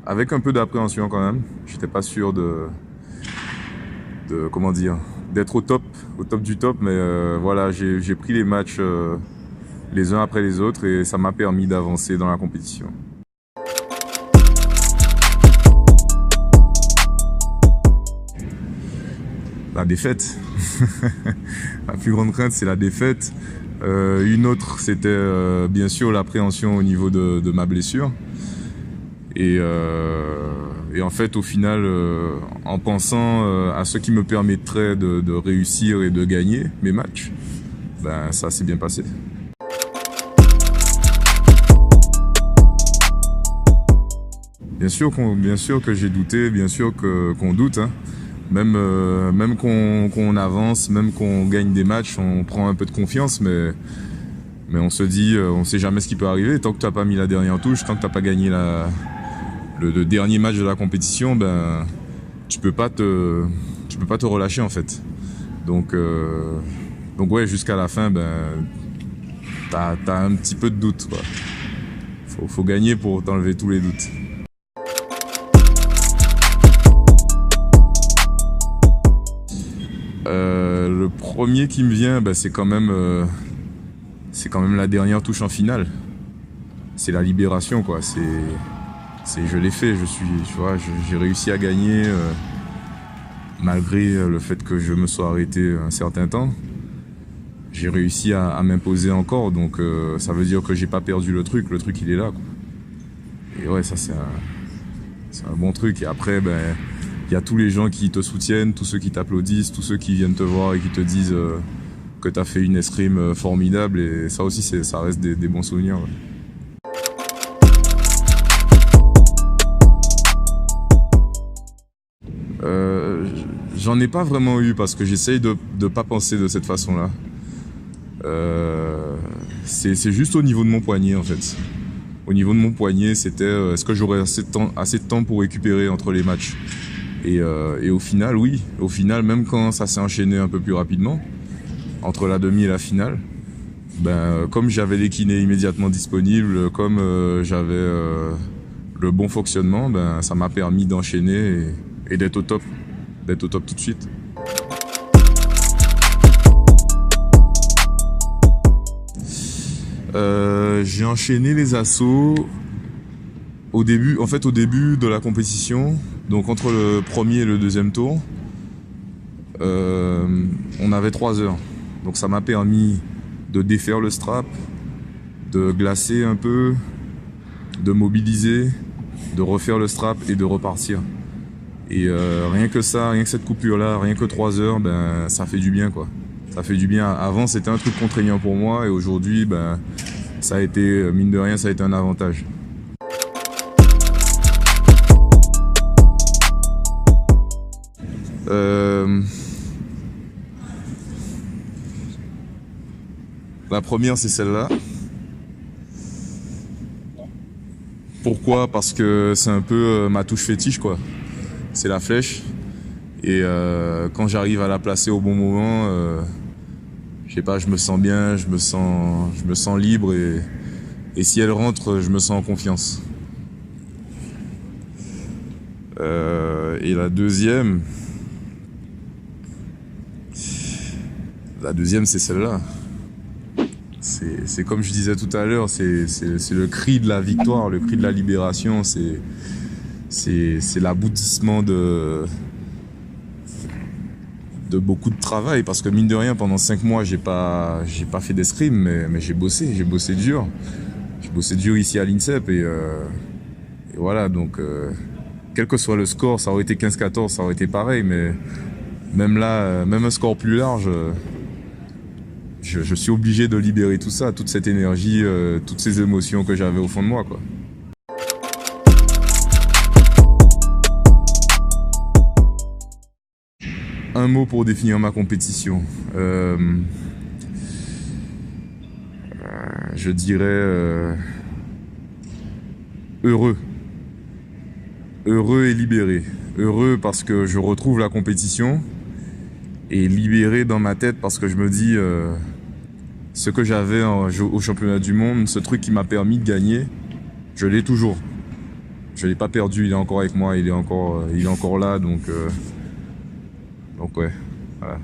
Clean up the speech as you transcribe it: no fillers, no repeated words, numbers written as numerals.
Avec un peu d'appréhension quand même. J'étais pas sûr comment dire, d'être au top du top, mais voilà, j'ai pris les matchs les uns après les autres et ça m'a permis d'avancer dans la compétition. La défaite. La plus grande crainte, c'est la défaite. Une autre, c'était bien sûr l'appréhension au niveau de ma blessure. Et en fait, au final, en pensant à ce qui me permettrait de réussir et de gagner mes matchs, ben ça s'est bien passé. Bien sûr que j'ai douté, bien sûr qu'on doute, hein. Même qu'on avance, même qu'on gagne des matchs, on prend un peu de confiance, mais on se dit, on sait jamais ce qui peut arriver. Tant que tu n'as pas mis la dernière touche, tant que tu n'as pas gagné le dernier match de la compétition, ben tu peux pas te relâcher en fait. Donc ouais, jusqu'à la fin, ben t'as un petit peu de doute, quoi. Faut gagner pour t'enlever tous les doutes. Le premier qui me vient, ben, c'est quand même la dernière touche en finale. C'est la libération, quoi. Je l'ai fait. J'ai réussi à gagner malgré le fait que je me sois arrêté un certain temps. J'ai réussi à m'imposer encore, donc ça veut dire que j'ai pas perdu le truc. Le truc, il est là, quoi. Et ouais, ça c'est un bon truc. Et après, ben il y a tous les gens qui te soutiennent, tous ceux qui t'applaudissent, tous ceux qui viennent te voir et qui te disent que tu as fait une escrime formidable. Et ça aussi, ça reste des bons souvenirs. Ouais. J'en ai pas vraiment eu parce que j'essaye de pas penser de cette façon-là. C'est juste au niveau de mon poignet, en fait. Au niveau de mon poignet, c'était est-ce que j'aurais assez de temps pour récupérer entre les matchs. Et au final, oui. Au final, même quand ça s'est enchaîné un peu plus rapidement, entre la demi et la finale, ben, comme j'avais les kinés immédiatement disponibles, comme j'avais le bon fonctionnement, ben, ça m'a permis d'enchaîner et d'être au top tout de suite. J'ai enchaîné les assauts au début de la compétition, donc entre le premier et le deuxième tour, on avait 3 heures. Donc ça m'a permis de défaire le strap, de glacer un peu, de mobiliser, de refaire le strap et de repartir. Et rien que cette coupure-là, rien que 3 heures, ben ça fait du bien, quoi. Ça fait du bien. Avant, c'était un truc contraignant pour moi et aujourd'hui, ben ça a été, mine de rien, ça a été un avantage. La première, c'est celle-là. Pourquoi? Parce que c'est un peu ma touche fétiche, quoi. C'est la flèche. Et quand j'arrive à la placer au bon moment, je sais pas, je me sens bien, je me sens libre et si elle rentre, je me sens en confiance. Et la deuxième, c'est celle-là. C'est comme je disais tout à l'heure, c'est le cri de la victoire, le cri de la libération, c'est l'aboutissement de beaucoup de travail, parce que mine de rien, pendant 5 mois, j'ai pas fait d'escrime, mais j'ai bossé dur. J'ai bossé dur ici à l'INSEP et voilà, donc quel que soit le score, ça aurait été 15-14, ça aurait été pareil, mais même là, même un score plus large, je suis obligé de libérer tout ça, toute cette énergie, toutes ces émotions que j'avais au fond de moi, quoi. Un mot pour définir ma compétition. Je dirais heureux. Heureux et libéré. Heureux parce que je retrouve la compétition et libéré dans ma tête parce que je me dis ce que j'avais au championnat du monde, ce truc qui m'a permis de gagner, je l'ai toujours. Je l'ai pas perdu, il est encore avec moi, il est encore là, donc ouais, voilà.